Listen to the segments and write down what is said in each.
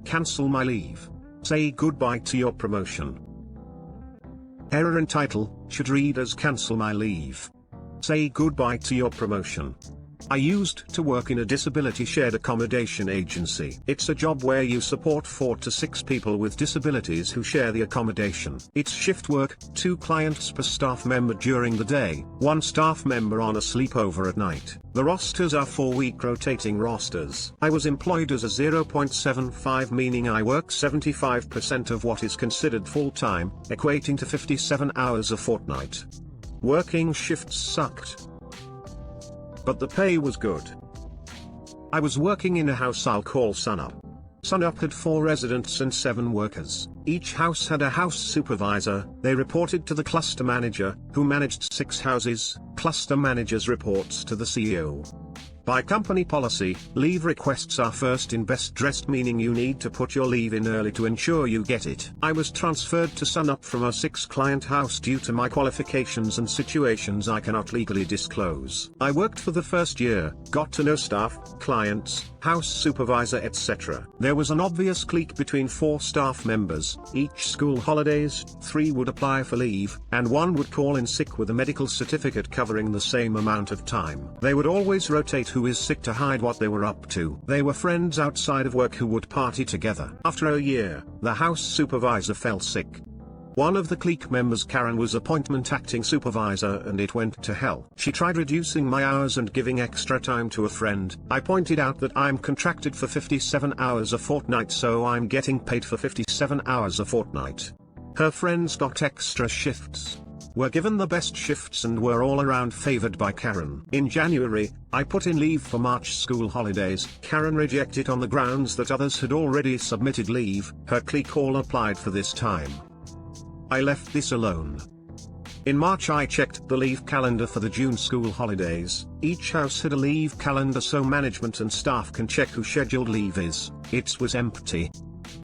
Cancel my leave. Say goodbye to your promotion. Error in title, should read as cancel my leave. Say goodbye to your promotion. I used to work in a disability shared accommodation agency. It's a job where you support 4 to 6 people with disabilities who share the accommodation. It's shift work, 2 clients per staff member during the day, 1 staff member on a sleepover at night. The rosters are 4-week rotating rosters. I was employed as a 0.75, meaning I work 75% of what is considered full-time, equating to 57 hours a fortnight. Working shifts sucked, but the pay was good. I was working in a house I'll call Sunup. Sunup had 4 residents and 7 workers. Each house had a house supervisor. They reported to the cluster manager, who managed 6 houses. Cluster managers reports to the CEO. By company policy, leave requests are first in best dressed, meaning you need to put your leave in early to ensure you get it. I was transferred to Sunup from a 6-client house due to my qualifications and situations I cannot legally disclose. I worked for the first year, got to know staff, clients, house supervisor, etc. There was an obvious clique between 4 staff members. Each school holidays, 3 would apply for leave, and 1 would call in sick with a medical certificate covering the same amount of time. They would always rotate who is sick to hide what they were up to. They were friends outside of work who would party together. After a year, the house supervisor fell sick. One of the clique members, Karen, was appointment acting supervisor, and it went to hell. She tried reducing my hours and giving extra time to a friend. I pointed out that I'm contracted for 57 hours a fortnight, so I'm getting paid for 57 hours a fortnight. Her friends got extra shifts, were given the best shifts, and were all around favored by Karen. In January, I put in leave for March school holidays. Karen rejected on the grounds that others had already submitted leave. Her clique all applied for this time. I left this alone. In March I checked the leave calendar for the June school holidays. Each house had a leave calendar so management and staff can check who scheduled leave is. It was empty.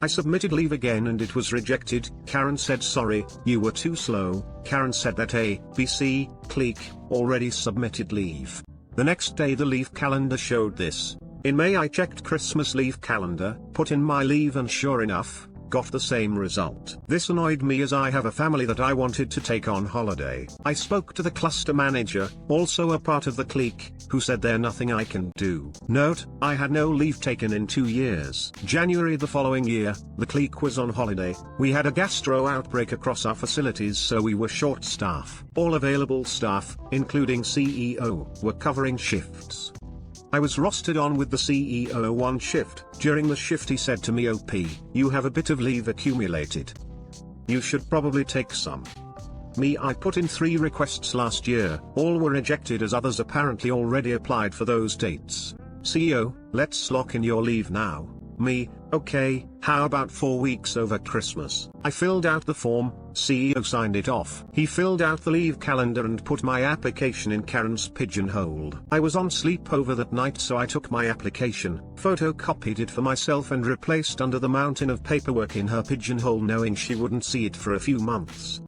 I submitted leave again and it was rejected. Karen said sorry, you were too slow. Karen said that A, B, C, clique, already submitted leave. The next day the leave calendar showed this. In May I checked Christmas leave calendar, put in my leave, and sure enough, got the same result. This annoyed me as I have a family that I wanted to take on holiday. I spoke to the cluster manager, also a part of the clique, who said there's nothing I can do. Note, I had no leave taken in 2 years. January the following year, the clique was on holiday. We had a gastro outbreak across our facilities, so we were short staff. All available staff, including CEO, were covering shifts. I was rostered on with the CEO 1 shift. During the shift he said to me, OP, you have a bit of leave accumulated. You should probably take some. Me, I put in 3 requests last year, all were rejected as others apparently already applied for those dates. CEO, let's lock in your leave now. Me, okay, how about 4 weeks over Christmas? I filled out the form, CEO signed it off. He filled out the leave calendar and put my application in Karen's pigeonhole. I was on sleepover that night, so I took my application, photocopied it for myself, and replaced under the mountain of paperwork in her pigeonhole, knowing she wouldn't see it for a few months.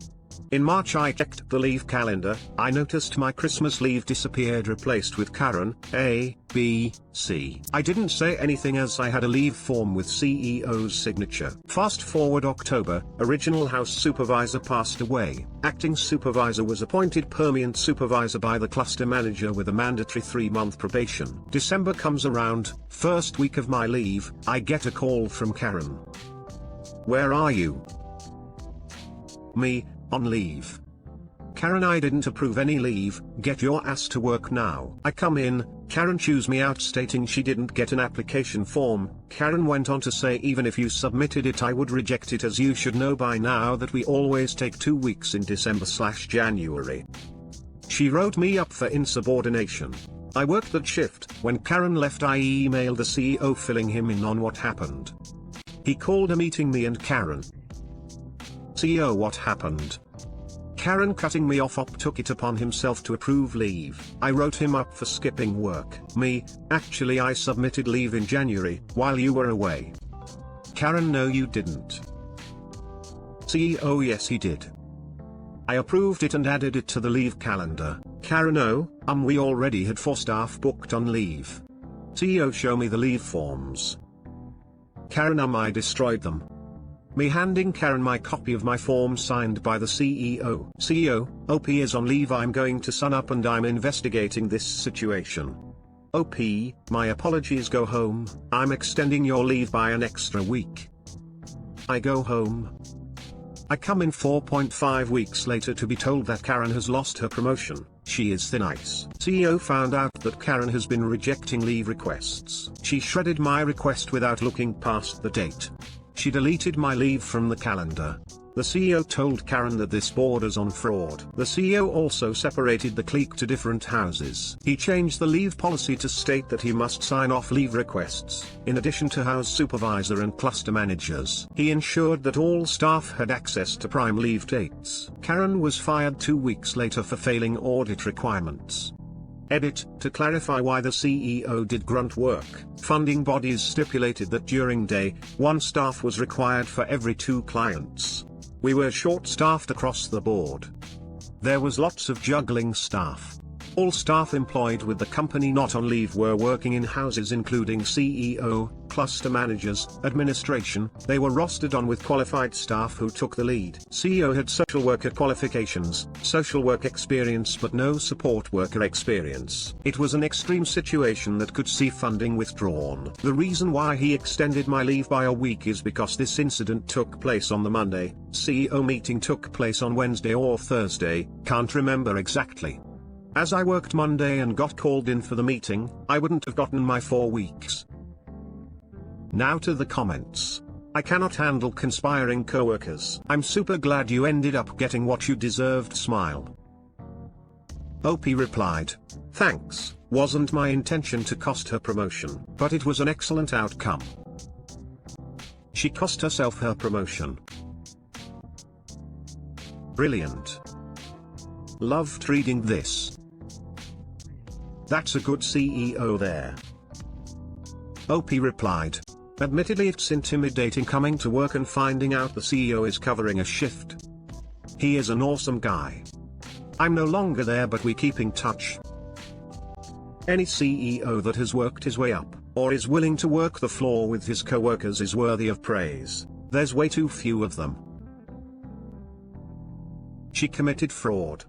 In March I checked the leave calendar. I noticed my Christmas leave disappeared, replaced with Karen, A, B, C. I didn't say anything as I had a leave form with CEO's signature. Fast forward October, original house supervisor passed away. Acting supervisor was appointed permanent supervisor by the cluster manager with a mandatory 3-month probation. December comes around, first week of my leave, I get a call from Karen. Where are you? Me, on leave. Karen, I didn't approve any leave, get your ass to work now. I come in, Karen chews me out stating she didn't get an application form. Karen went on to say even if you submitted it I would reject it, as you should know by now that we always take 2 weeks in December/January. She wrote me up for insubordination. I worked that shift. When Karen left I emailed the CEO filling him in on what happened. He called a meeting, me and Karen. CEO, what happened? Karen, cutting me off, took it upon himself to approve leave. I wrote him up for skipping work. Me, actually I submitted leave in January, while you were away. Karen, no you didn't. CEO, yes he did. I approved it and added it to the leave calendar. Karen, oh, we already had 4 staff booked on leave. CEO, show me the leave forms. Karen I destroyed them. Me handing Karen my copy of my form signed by the CEO. CEO, OP is on leave. I'm going to sun up and I'm investigating this situation. OP, my apologies, go home. I'm extending your leave by an extra week. I go home. I come in 4.5 weeks later to be told that Karen has lost her promotion. She is thin ice. CEO found out that Karen has been rejecting leave requests. She shredded my request without looking past the date. She deleted my leave from the calendar. The CEO told Karen that this borders on fraud. The CEO also separated the clique to different houses. He changed the leave policy to state that he must sign off leave requests, in addition to house supervisor and cluster managers. He ensured that all staff had access to prime leave dates. Karen was fired 2 weeks later for failing audit requirements. Edit, to clarify why the CEO did grunt work. Funding bodies stipulated that during day 1 staff was required for every 2 clients. We were short-staffed across the board. There was lots of juggling staff. All staff employed with the company not on leave were working in houses, including CEO, cluster managers, administration. They were rostered on with qualified staff who took the lead. CEO had social worker qualifications, social work experience, but no support worker experience. It was an extreme situation that could see funding withdrawn. The reason why he extended my leave by a week is because this incident took place on the Monday. CEO meeting took place on Wednesday or Thursday, can't remember exactly. As I worked Monday and got called in for the meeting, I wouldn't have gotten my 4 weeks. Now to the comments. I cannot handle conspiring coworkers. I'm super glad you ended up getting what you deserved, smile. OP replied, thanks, wasn't my intention to cost her promotion, but it was an excellent outcome. She cost herself her promotion. Brilliant. Loved reading this. That's a good CEO there. OP replied, admittedly it's intimidating coming to work and finding out the CEO is covering a shift. He is an awesome guy. I'm no longer there, but we keep in touch. Any CEO that has worked his way up, or is willing to work the floor with his coworkers, is worthy of praise. There's way too few of them. She committed fraud.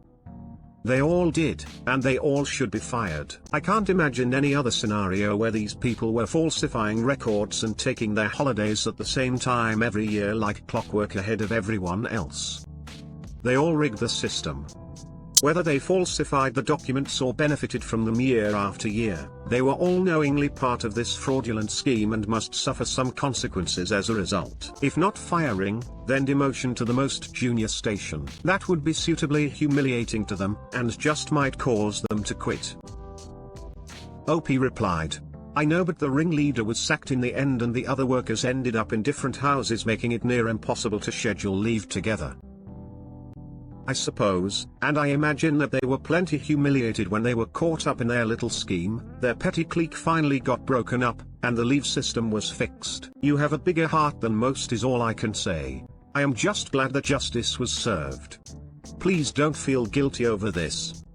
They all did, and they all should be fired. I can't imagine any other scenario where these people were falsifying records and taking their holidays at the same time every year like clockwork ahead of everyone else. They all rigged the system. Whether they falsified the documents or benefited from them year after year, they were all knowingly part of this fraudulent scheme and must suffer some consequences as a result. If not firing, then demotion to the most junior station. That would be suitably humiliating to them, and just might cause them to quit. OP replied, I know, but the ringleader was sacked in the end and the other workers ended up in different houses, making it near impossible to schedule leave together. I suppose, and I imagine that they were plenty humiliated when they were caught up in their little scheme. Their petty clique finally got broken up, and the leave system was fixed. You have a bigger heart than most is all I can say. I am just glad that justice was served. Please don't feel guilty over this.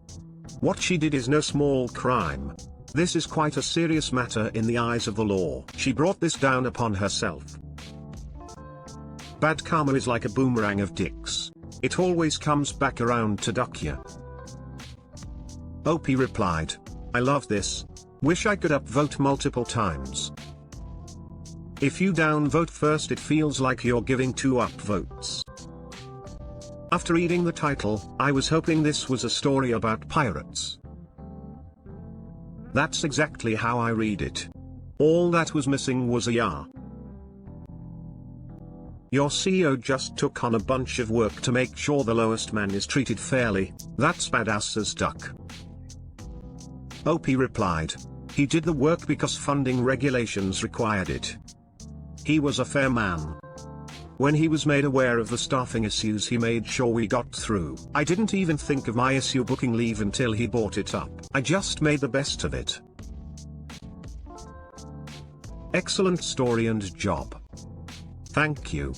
What she did is no small crime. This is quite a serious matter in the eyes of the law. She brought this down upon herself. Bad karma is like a boomerang of dicks. It always comes back around to duck you. OP replied, I love this. Wish I could upvote multiple times. If you downvote first, it feels like you're giving 2 upvotes. After reading the title, I was hoping this was a story about pirates. That's exactly how I read it. All that was missing was a "ya." Your CEO just took on a bunch of work to make sure the lowest man is treated fairly. That's badass as duck. OP replied, he did the work because funding regulations required it. He was a fair man. When he was made aware of the staffing issues, he made sure we got through. I didn't even think of my issue booking leave until he brought it up. I just made the best of it. Excellent story and job. Thank you.